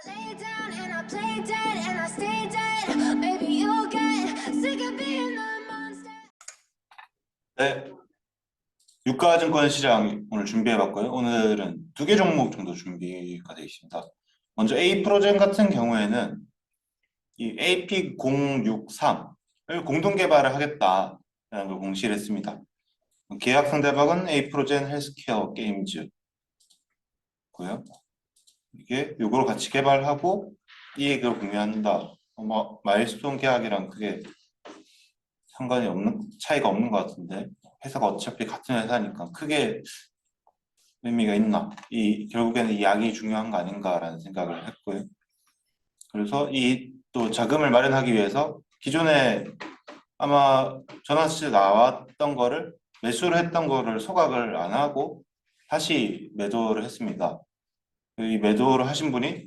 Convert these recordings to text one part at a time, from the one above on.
lay down and I play dead and I stay dead. Maybe you'll get sick of being the monster. 네, 유가증권 시장 오늘 준비해봤고요. 오늘은 두 개 종목 정도 준비가 되어 있습니다. 먼저 A프로젠 같은 경우에는 이 AP063을 공동 개발을 하겠다라는 걸 공시를 했습니다. 계약 상대방은 A프로젠 헬스케어 게임즈고요. 이게 요거를 같이 개발하고 이익을 공유한다. 마일스톤 계약이랑 크게 상관이 없는 차이가 없는 것 같은데 회사가 어차피 같은 회사니까 크게 의미가 있나? 결국에는 이 약이 중요한 거 아닌가라는 생각을 했고요. 그래서 이 또 자금을 마련하기 위해서 기존에 아마 전환시 나왔던 거를 매수를 했던 거를 소각을 안 하고 다시 매도를 했습니다. 이 매수를 하신 분이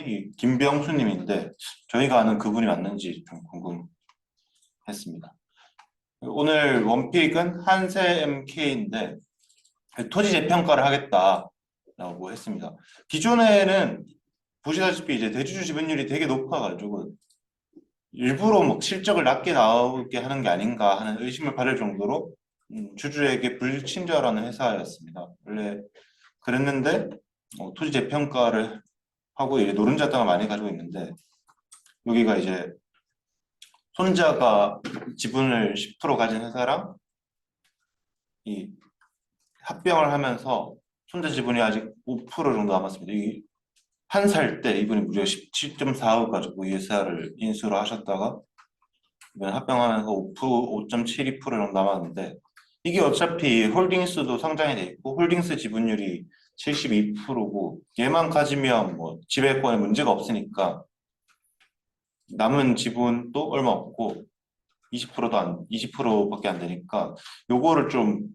이 김병수님인데 저희가 아는 그분이 맞는지 좀 궁금했습니다. 오늘 원픽은 한세MK인데 토지 재평가를 하겠다라고 했습니다. 기존에는 보시다시피 이제 대주주 지분율이 되게 높아가지고 일부러 막 실적을 낮게 나오게 하는 게 아닌가 하는 의심을 받을 정도로 주주에게 불친절한 회사였습니다. 원래 그랬는데 토지 재평가를 하고 이제 노른자 땅을 많이 가지고 있는데 여기가 이제 손자가 지분을 10% 가진 회사랑 이 합병을 하면서 손자 지분이 아직 5% 정도 남았습니다. 한 살 때 이분이 무려 17.4억 가지고 이 회사를 인수를 하셨다가 이번 합병하면서 5.72% 정도 남았는데 이게 어차피 홀딩스도 상장이 돼 있고 홀딩스 지분율이 72%고 얘만 가지면 뭐 지배권에 문제가 없으니까 남은 지분도 얼마 없고 20%밖에 안 되니까 요거를 좀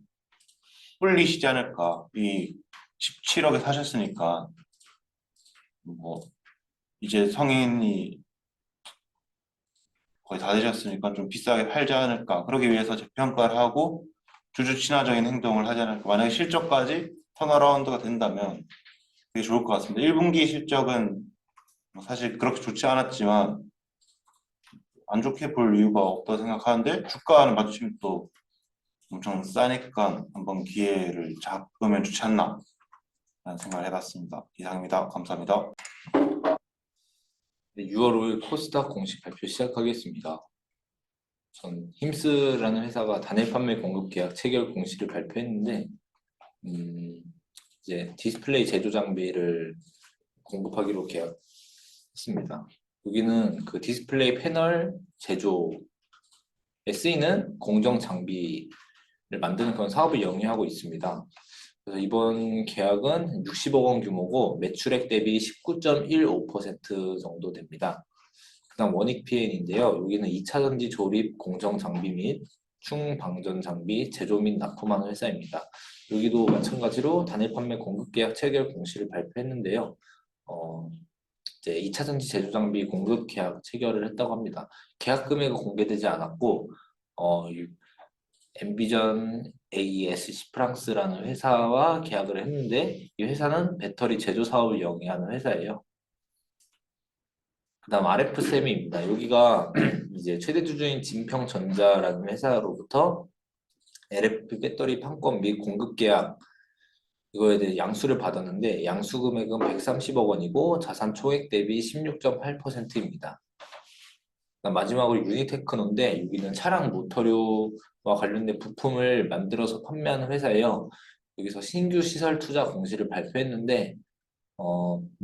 불리시지 않을까. 이 17억에 사셨으니까 뭐 이제 성인이 거의 다 되셨으니까 좀 비싸게 팔지 않을까. 그러기 위해서 재평가를 하고 주주 친화적인 행동을 하지 않을까. 만약에 실적까지 턴어라운드가 된다면 되게 좋을 것 같습니다. 1분기 실적은 사실 그렇게 좋지 않았지만 안 좋게 볼 이유가 없다고 생각하는데 주가는 마침 또 엄청 싸니까 한번 기회를 잡으면 좋지 않나 라는 생각을 해봤습니다. 이상입니다. 감사합니다. 6월 5일 코스닥 공식 발표 시작하겠습니다. 전 힘스라는 회사가 단일 판매 공급 계약 체결 공시를 발표했는데 이제 디스플레이 제조 장비를 공급하기로 계약했습니다. 여기는 그 디스플레이 패널 제조에 쓰이는 공정 장비를 만드는 그런 사업을 영위하고 있습니다. 그래서 이번 계약은 60억 원 규모고 매출액 대비 19.15% 정도 됩니다. 그다음 원익 PN인데요. 여기는 2차 전지 조립 공정 장비 및 충방전 장비 제조 및 납품하는 회사입니다. 여기도 마찬가지로 단일 판매 공급 계약 체결 공시를 발표했는데요. 이제 2차 전지 제조 장비 공급 계약 체결을 했다고 합니다. 계약 금액은 공개되지 않았고 엠비전 AESC 프랑스라는 회사와 계약을 했는데 이 회사는 배터리 제조 사업을 영위하는 회사예요. 그 다음 RF세미입니다. 여기가 이제 최대 주주인 진평전자라는 회사로부터 LFP 배터리 판권 및 공급 계약 이거에 대해 양수를 받았는데 양수 금액은 130억 원이고 자산 총액 대비 16.8%입니다. 마지막으로 유니테크노인데 여기는 차량 모터류와 관련된 부품을 만들어서 판매하는 회사예요. 여기서 신규 시설 투자 공시를 발표했는데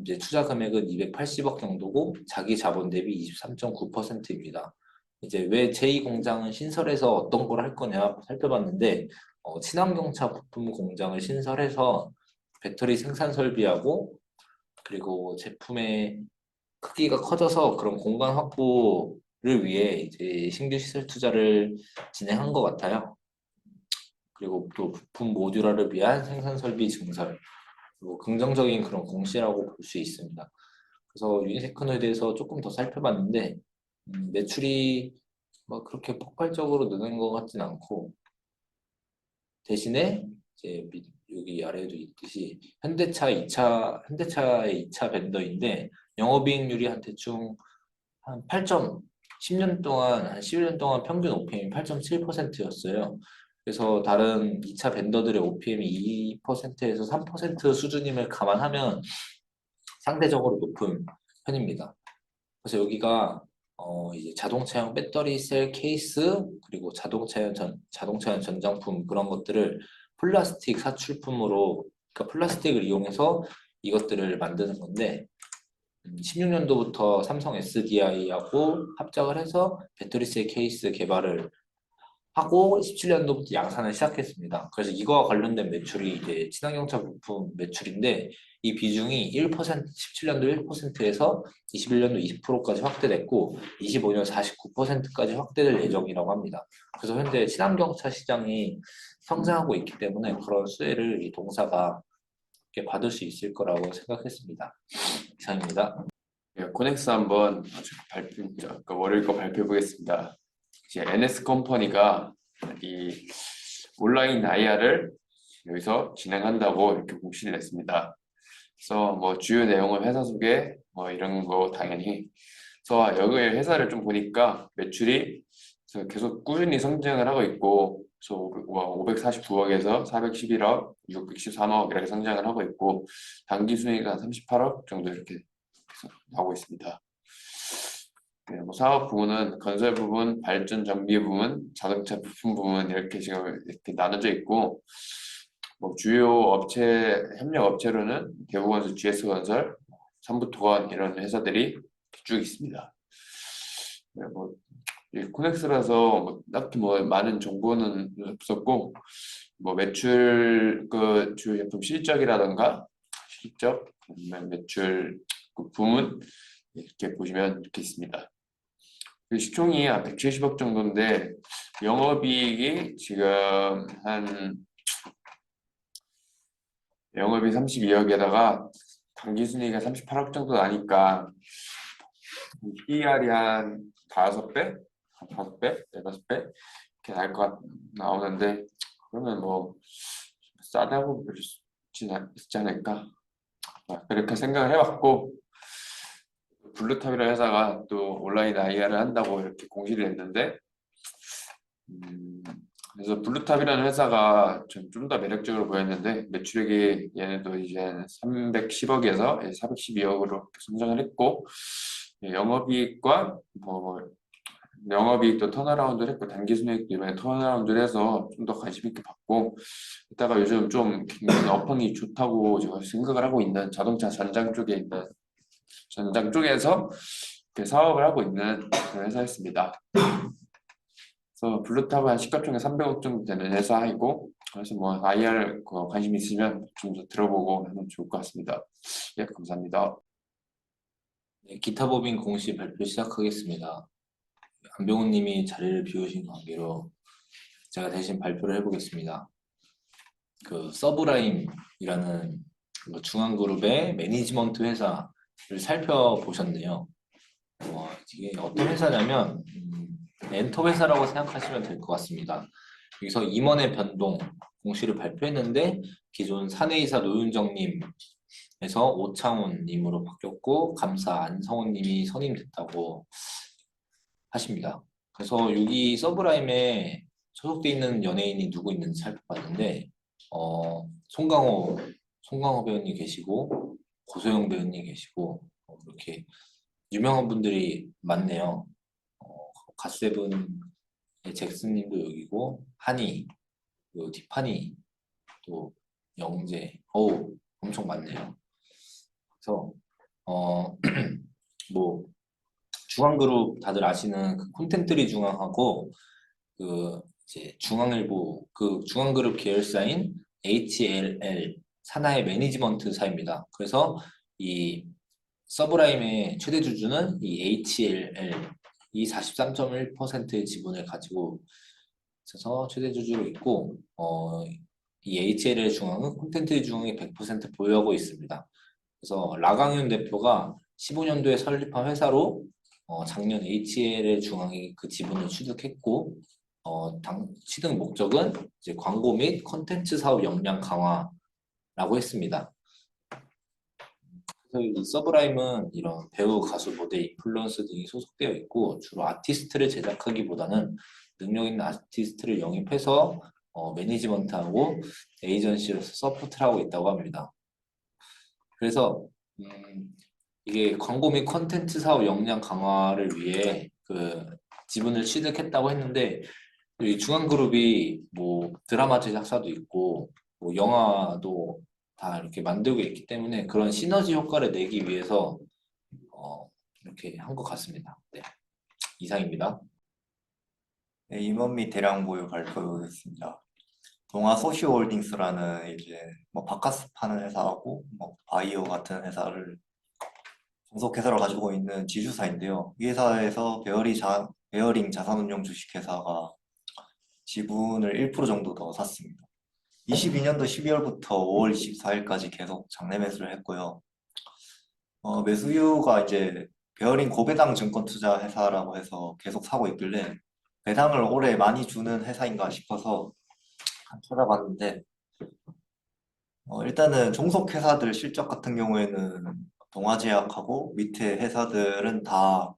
이제 투자 금액은 280억 정도고 자기 자본 대비 23.9%입니다. 이제 왜 제2공장은 신설해서 어떤 걸 할 거냐 살펴봤는데 친환경차 부품 공장을 신설해서 배터리 생산 설비하고 그리고 제품의 크기가 커져서 그런 공간 확보를 위해 이제 신규 시설 투자를 진행한 것 같아요. 그리고 또 부품 모듈화를 위한 생산 설비 증설 그리고 긍정적인 그런 공시라고 볼 수 있습니다. 그래서 유니테크노에 대해서 조금 더 살펴봤는데 매출이 뭐 그렇게 폭발적으로 느는 것 같진 않고 대신에 이제 여기 아래에도 있듯이 현대차의 2차 벤더인데 영업이익률이 한 대충 한 10년 동안 한 11년 동안 평균 OPM이 8.7%였어요. 그래서 다른 2차 벤더들의 OPM이 2%에서 3% 수준임을 감안하면 상대적으로 높은 편입니다. 그래서 여기가 이제 자동차용 배터리 셀 케이스 그리고 자동차용 전장품 그런 것들을 플라스틱 사출품으로 그러니까 플라스틱을 이용해서 이것들을 만드는 건데 16년도부터 삼성 SDI하고 합작을 해서 배터리 셀 케이스 개발을 하고 17년도부터 양산을 시작했습니다. 그래서 이거와 관련된 매출이 이제 친환경차 부품 매출인데 이 비중이 1%, 17년도 1%에서 21년도 20%까지 확대됐고 25년 49%까지 확대될 예정이라고 합니다. 그래서 현재 친환경차 시장이 성장하고 있기 때문에 그런 수혜를 이 동사가 이렇게 받을 수 있을 거라고 생각했습니다. 이상입니다. 예, 코넥스 한번 월요일 거 발표해 보겠습니다. 이제 NS 컴퍼니가 이 온라인 IR을 여기서 진행한다고 이렇게 공시를 했습니다. 그래서 뭐 주요 내용은 회사 소개 뭐 이런 거 당연히. 그래서 여기 회사를 좀 보니까 매출이 계속 꾸준히 성장을 하고 있고, 그래서 549억에서 411억, 613억 이렇게 성장을 하고 있고, 당기 순이익은 한 38억 정도 이렇게 나오고 있습니다. 네, 뭐 사업 부문은 건설 부분, 발전 정비 부문, 자동차 부품 부문 이렇게 지금 이렇게 나눠져 있고, 뭐 주요 업체 협력 업체로는 대부건설, GS건설, 삼부토건 이런 회사들이 쭉 있습니다. 네, 뭐 코넥스라서 뭐 딱히 뭐 많은 정보는 없었고, 뭐 매출 그 주요 제품 실적이라던가 실적, 매출 그 부문 이렇게 보시면 이렇게 있습니다. 그 시총이 한 170억 정도인데 영업이익이 지금 영업이 32억에다가 당기순이익이 38억 정도 나니까 PER이 한 5배? 한 5배? 4-5배? 이렇게 나오는데 그러면 뭐 싸다고 볼 수 있지 않을까? 그렇게 생각을 해봤고, 블루탑이라는 회사가 또 온라인 IR을 한다고 이렇게 공시를 했는데, 그래서 블루탑이라는 회사가 좀 더 매력적으로 보였는데 매출액이 얘네도 이제 310억에서 412억으로 성장을 했고, 영업이익과 영업이익도 턴어라운드를 했고 단기순이익도 이번에 턴어라운드를 해서 좀 더 관심 있게 받고, 이따가 요즘 좀 굉장히 업황이 좋다고 제가 생각을 하고 있는 자동차 전장 쪽에서 사업을 하고 있는 그런 회사였습니다. 그래서 블루탑은 한 시가총액 300억 정도 되는 회사이고, 그래서 뭐 IR 관심 있으면 좀 더 들어보고 하면 좋을 것 같습니다. 예, 감사합니다. 네, 기타 법인 공시 발표 시작하겠습니다. 안병훈 님이 자리를 비우신 관계로 제가 대신 발표를 해보겠습니다. 그 서브라임이라는 중앙그룹의 매니지먼트 회사를 살펴보셨네요. 이게 어떤 회사냐면 엔터 회사라고 생각하시면 될 것 같습니다. 여기서 임원의 변동 공시를 발표했는데 기존 사내이사 노윤정님에서 오창훈님으로 바뀌었고 감사 안성훈님이 선임됐다고 하십니다. 그래서 여기 서브라임에 소속돼 있는 연예인이 누구 있는지 살펴봤는데 송강호 배우님 계시고 고소영 배우님 계시고 이렇게 유명한 분들이 많네요. 갓세븐의 잭슨님도 여기고 한이, 그 티파니, 또 영재, 엄청 많네요. 그래서 뭐 중앙그룹 다들 아시는 그 콘텐츠리 중앙하고 그 이제 중앙일보 그 중앙그룹 계열사인 HLL 산하의 매니지먼트사입니다. 그래서 이 서브라임의 최대 주주는 이 HLL 이 43.1%의 지분을 가지고 있어서 최대 주주로 있고 이 HLL 중앙은 콘텐츠 중앙이 100% 보유하고 있습니다. 그래서 라강윤 대표가 15년도에 설립한 회사로 작년 HLL 중앙이 그 지분을 취득했고 취득 목적은 이제 광고 및 콘텐츠 사업 역량 강화 라고 했습니다. 그래서 이 서브라임은 이런 배우, 가수, 모델, 인플루언서 등이 소속되어 있고 주로 아티스트를 제작하기보다는 능력 있는 아티스트를 영입해서 매니지먼트하고 에이전시로서 서포트를 하고 있다고 합니다. 그래서 이게 광고 및 콘텐츠 사업 역량 강화를 위해 그 지분을 취득했다고 했는데 이 중앙그룹이 뭐 드라마 제작사도 있고 뭐 영화도 다 이렇게 만들고 있기 때문에 그런 시너지 효과를 내기 위해서 이렇게 한 것 같습니다. 네, 이상입니다. 네, 임원 및 대량 보유 발표했습니다. 동아 소시홀딩스라는 이제 뭐 바카스 파는 회사하고 뭐 바이오 같은 회사를 종속 회사를 가지고 있는 지주사인데요. 이 회사에서 베어링 자산운용 주식회사가 지분을 1% 정도 더 샀습니다. 22년도 12월부터 5월 24일까지 계속 장내 매수를 했고요. 매수 이유가 이제 베어링 고배당 증권 투자 회사라고 해서 계속 사고 있길래 배당을 올해 많이 주는 회사인가 싶어서 찾아봤는데 일단은 종속 회사들 실적 같은 경우에는 동아제약하고 밑에 회사들은 다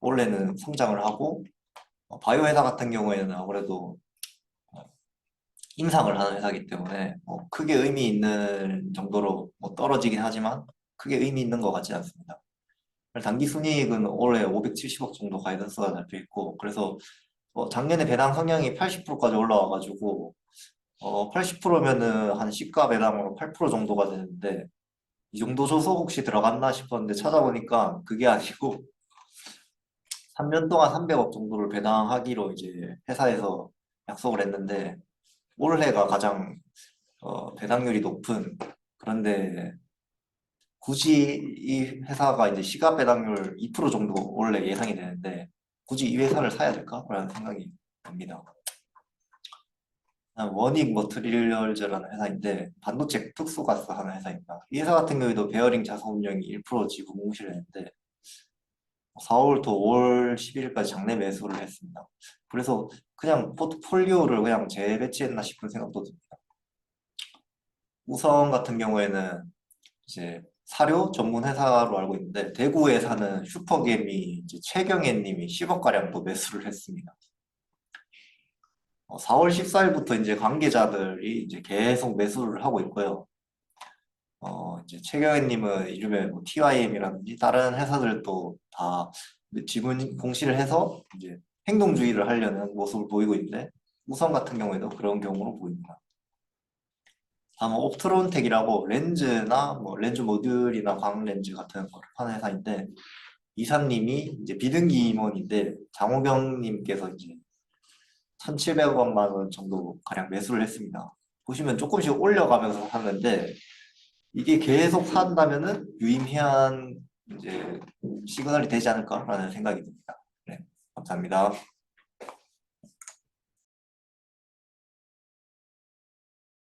올해는 성장을 하고 바이오 회사 같은 경우에는 아무래도 임상을 하는 회사이기 때문에 뭐 크게 의미 있는 정도로 뭐 떨어지긴 하지만 크게 의미 있는 것 같지 않습니다. 단기 순이익은 올해 570억 정도 가이던스가 잡혀 있고 그래서 작년에 배당 성향이 80%까지 올라와가지고 80%면은 한 시가 배당으로 8% 정도가 되는데 이 정도 줘서 혹시 들어갔나 싶었는데 찾아보니까 그게 아니고 3년 동안 300억 정도를 배당하기로 이제 회사에서 약속을 했는데 올해가 가장 배당률이 높은 그런데 굳이 이 회사가 이제 시가 배당률 2% 정도 원래 예상이 되는데 굳이 이 회사를 사야 될까라는 생각이 듭니다. 원익 머트리얼즈라는 회사인데 반도체 특수가스 하는 회사입니다. 이 회사 같은 경우에도 베어링 자산운용이 1% 지분 공시를 했는데 4월부터 5월 11일까지 장내 매수를 했습니다. 그래서 그냥 포트폴리오를 그냥 재배치했나 싶은 생각도 듭니다. 우성 같은 경우에는 이제 사료 전문 회사로 알고 있는데 대구에 사는 슈퍼겜이 이제 최경애 님이 10억 가량 또 매수를 했습니다. 4월 14일부터 이제 관계자들이 이제 계속 매수를 하고 있고요. 이제 최경혜님은 이름에 뭐 TYM이라든지 다른 회사들도 다 지분 공시를 해서 이제 행동주의를 하려는 모습을 보이고 있는데 우선 같은 경우에도 그런 경우로 보입니다. 다음은 옵트론텍이라고 렌즈나 뭐 렌즈 모듈이나 광 렌즈 같은 걸 하는 회사인데 이사님이 이제 비등기 임원인데 장호경님께서 이제 1,700억만 원 정도 가량 매수를 했습니다. 보시면 조금씩 올려가면서 하는데 이게 계속 산다면은 유의미한 이제 시그널이 되지 않을까라는 생각이 듭니다. 네, 감사합니다.